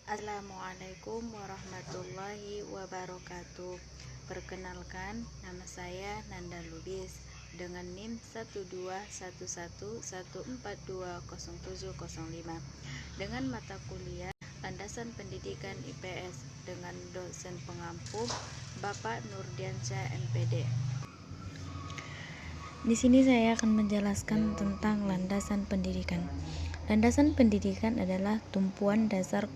Assalamualaikum warahmatullahi wabarakatuh. Perkenalkan, nama saya Nanda Lubis dengan NIM 12111420705 dengan mata kuliah Landasan Pendidikan IPS dengan dosen pengampu Bapak Nurdiansyah MPD. Di sini saya akan menjelaskan tentang landasan pendidikan. Landasan pendidikan adalah tumpuan dasar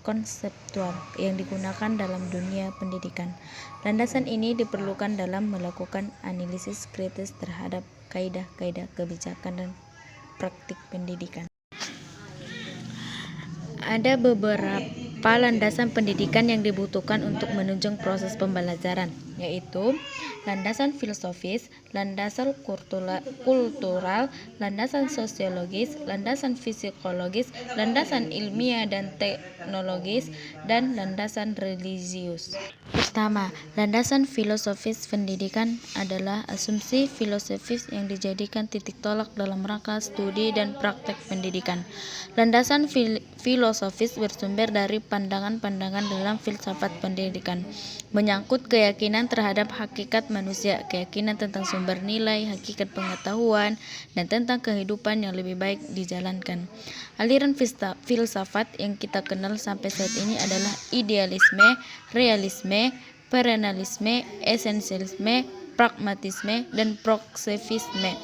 konseptual yang digunakan dalam dunia pendidikan. Landasan ini diperlukan dalam melakukan analisis kritis terhadap kaidah-kaidah kebijakan dan praktik pendidikan. Ada beberapa landasan pendidikan yang dibutuhkan untuk menunjang proses pembelajaran, yaitu landasan filosofis, landasan kultural, landasan sosiologis, landasan psikologis, landasan ilmiah dan teknologis, dan landasan religius. Pertama, landasan filosofis pendidikan adalah asumsi filosofis yang dijadikan titik tolak dalam rangka studi dan praktek pendidikan. Landasan filosofis bersumber dari pandangan-pandangan dalam filsafat pendidikan, menyangkut keyakinan terhadap hakikat manusia, keyakinan tentang sumber nilai, hakikat pengetahuan, dan tentang kehidupan yang lebih baik dijalankan. Aliran filsafat yang kita kenal sampai saat ini adalah idealisme, realisme, perennialisme, esensialisme, pragmatisme, dan progresivisme.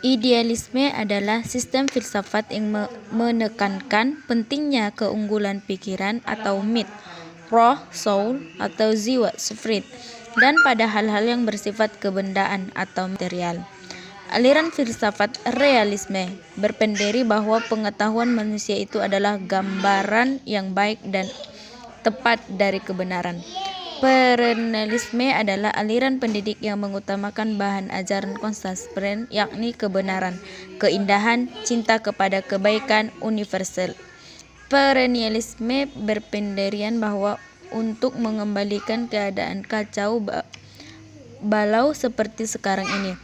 Idealisme adalah sistem filsafat yang menekankan pentingnya keunggulan pikiran atau myth, roh, soul, atau jiwa, spirit, dan pada hal-hal yang bersifat kebendaan atau material. Aliran filsafat realisme berpendiri bahwa pengetahuan manusia itu adalah gambaran yang baik dan tepat dari kebenaran. Perennialisme adalah aliran pendidik yang mengutamakan bahan ajaran konstantin, yakni kebenaran, keindahan, cinta kepada kebaikan universal. Perennialisme berpendirian bahwa untuk mengembalikan keadaan kacau balau seperti sekarang ini,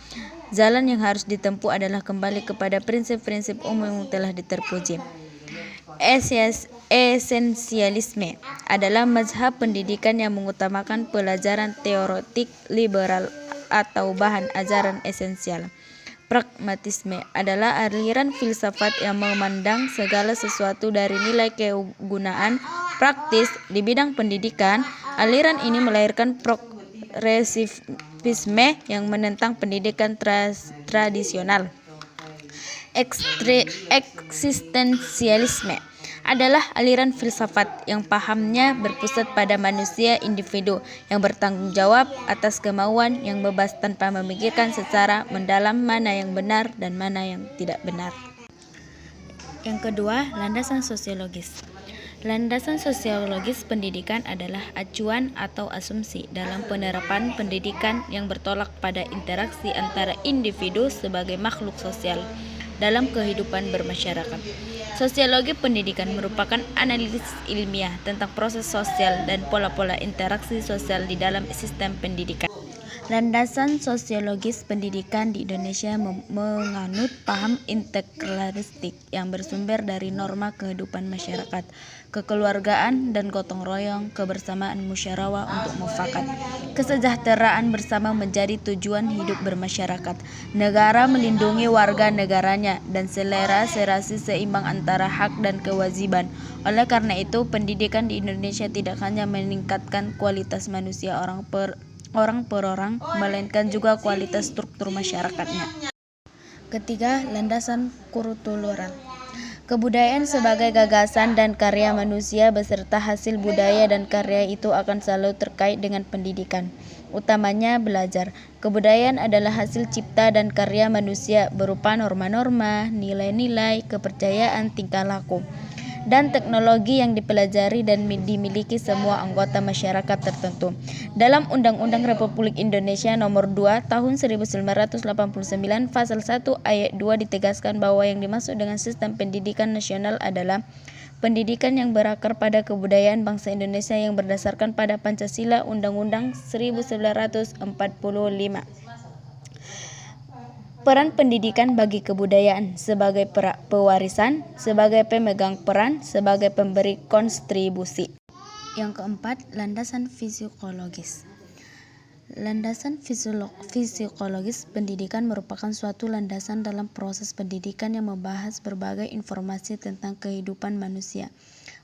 jalan yang harus ditempuh adalah kembali kepada prinsip-prinsip umum yang telah terpuji. Esensialisme adalah mazhab pendidikan yang mengutamakan pelajaran teoretik liberal atau bahan ajaran esensial. Pragmatisme adalah aliran filsafat yang memandang segala sesuatu dari nilai kegunaan praktis di bidang pendidikan. Aliran ini melahirkan progresivisme yang menentang pendidikan tradisional. Eksistensialisme adalah aliran filsafat yang pahamnya berpusat pada manusia individu yang bertanggung jawab atas kemauan yang bebas tanpa memikirkan secara mendalam mana yang benar dan mana yang tidak benar. Yang kedua, landasan sosiologis. Landasan sosiologis pendidikan adalah acuan atau asumsi dalam penerapan pendidikan yang bertolak pada interaksi antara individu sebagai makhluk sosial dalam kehidupan bermasyarakat. Sosiologi pendidikan merupakan analisis ilmiah tentang proses sosial dan pola-pola interaksi sosial di dalam sistem pendidikan. Landasan sosiologis pendidikan di Indonesia menganut paham integralistik yang bersumber dari norma kehidupan masyarakat, kekeluargaan dan gotong royong, kebersamaan musyawarah untuk mufakat. Kesejahteraan bersama menjadi tujuan hidup bermasyarakat. Negara melindungi warga negaranya dan serasi seimbang antara hak dan kewajiban. Oleh karena itu, pendidikan di Indonesia tidak hanya meningkatkan kualitas manusia orang per orang, melainkan juga kualitas struktur masyarakatnya. Ketiga, landasan kultural. Kebudayaan sebagai gagasan dan karya manusia beserta hasil budaya dan karya itu akan selalu terkait dengan pendidikan, utamanya belajar. Kebudayaan adalah hasil cipta dan karya manusia berupa norma-norma, nilai-nilai, kepercayaan, tingkah laku, dan teknologi yang dipelajari dan dimiliki semua anggota masyarakat tertentu. Dalam Undang-Undang Republik Indonesia Nomor 2 Tahun 1989 Pasal 1 Ayat 2 ditegaskan bahwa yang dimaksud dengan sistem pendidikan nasional adalah pendidikan yang berakar pada kebudayaan bangsa Indonesia yang berdasarkan pada Pancasila Undang-Undang 1945. Peran pendidikan bagi kebudayaan sebagai pewarisan, sebagai pemegang peran, sebagai pemberi kontribusi. Yang keempat, landasan psikologis. Landasan psikologis pendidikan merupakan suatu landasan dalam proses pendidikan yang membahas berbagai informasi tentang kehidupan manusia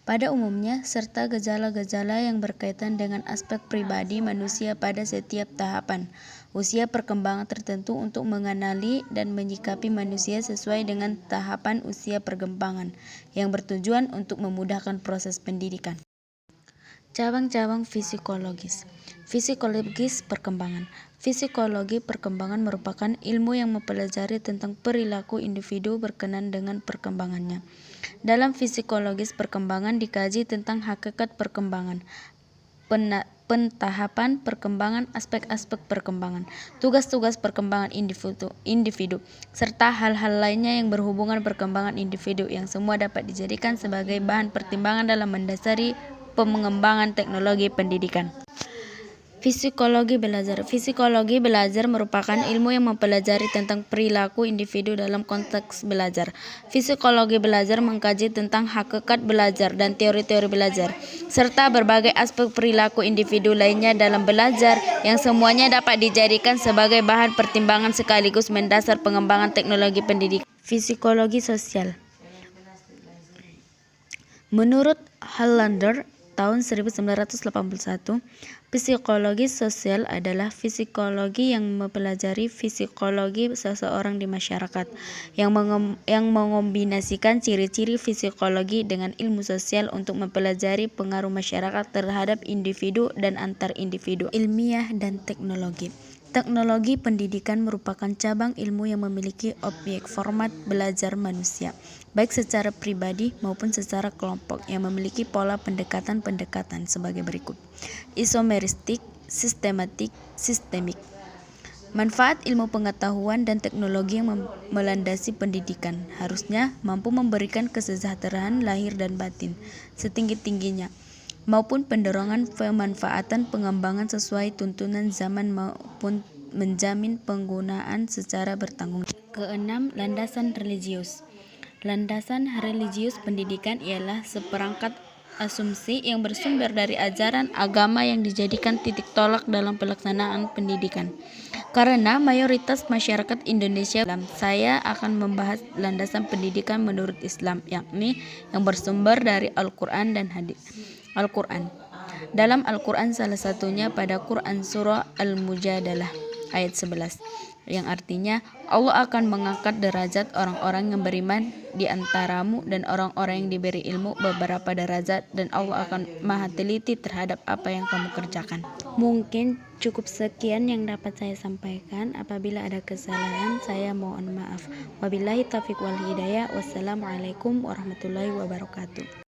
pada umumnya, serta gejala-gejala yang berkaitan dengan aspek pribadi manusia pada setiap tahapan usia perkembangan tertentu untuk mengenali dan menyikapi manusia sesuai dengan tahapan usia perkembangan yang bertujuan untuk memudahkan proses pendidikan. Cabang-cabang psikologis. Psikologis perkembangan. Psikologi perkembangan merupakan ilmu yang mempelajari tentang perilaku individu berkenan dengan perkembangannya. Dalam psikologis perkembangan dikaji tentang hakikat perkembangan, pentahapan perkembangan, aspek-aspek perkembangan, tugas-tugas perkembangan individu, serta hal-hal lainnya yang berhubungan perkembangan individu yang semua dapat dijadikan sebagai bahan pertimbangan dalam mendasari pengembangan teknologi pendidikan. Psikologi belajar. Psikologi belajar merupakan ilmu yang mempelajari tentang perilaku individu dalam konteks belajar. Psikologi belajar mengkaji tentang hakikat belajar dan teori-teori belajar, serta berbagai aspek perilaku individu lainnya dalam belajar yang semuanya dapat dijadikan sebagai bahan pertimbangan sekaligus mendasar pengembangan teknologi pendidikan. Psikologi sosial. Menurut Hollander tahun 1981, psikologi sosial adalah psikologi yang mempelajari psikologi seseorang di masyarakat, yang mengombinasikan ciri-ciri psikologi dengan ilmu sosial untuk mempelajari pengaruh masyarakat terhadap individu dan antar individu. Ilmiah dan teknologi. Teknologi pendidikan merupakan cabang ilmu yang memiliki objek format belajar manusia, baik secara pribadi maupun secara kelompok, yang memiliki pola pendekatan-pendekatan sebagai berikut. Isomeristik, sistematik, sistemik. Manfaat ilmu pengetahuan dan teknologi yang melandasi pendidikan harusnya mampu memberikan kesejahteraan lahir dan batin setinggi-tingginya, maupun pendorongan pemanfaatan pengembangan sesuai tuntunan zaman maupun menjamin penggunaan secara bertanggung jawab. Keenam, landasan religius. Landasan religius pendidikan ialah seperangkat asumsi yang bersumber dari ajaran agama yang dijadikan titik tolak dalam pelaksanaan pendidikan. Karena mayoritas masyarakat Indonesia, saya akan membahas landasan pendidikan menurut Islam, yakni yang bersumber dari Al-Quran dan hadis. Al-Quran. Dalam Al-Quran salah satunya pada Quran Surah Al-Mujadalah ayat 11 yang artinya Allah akan mengangkat derajat orang-orang yang beriman di antaramu dan orang-orang yang diberi ilmu beberapa derajat, dan Allah akan maha teliti terhadap apa yang kamu kerjakan. Mungkin cukup sekian yang dapat saya sampaikan. Apabila ada kesalahan saya mohon maaf. Wabillahi taufiq wal hidayah. Wassalamualaikum warahmatullahi wabarakatuh.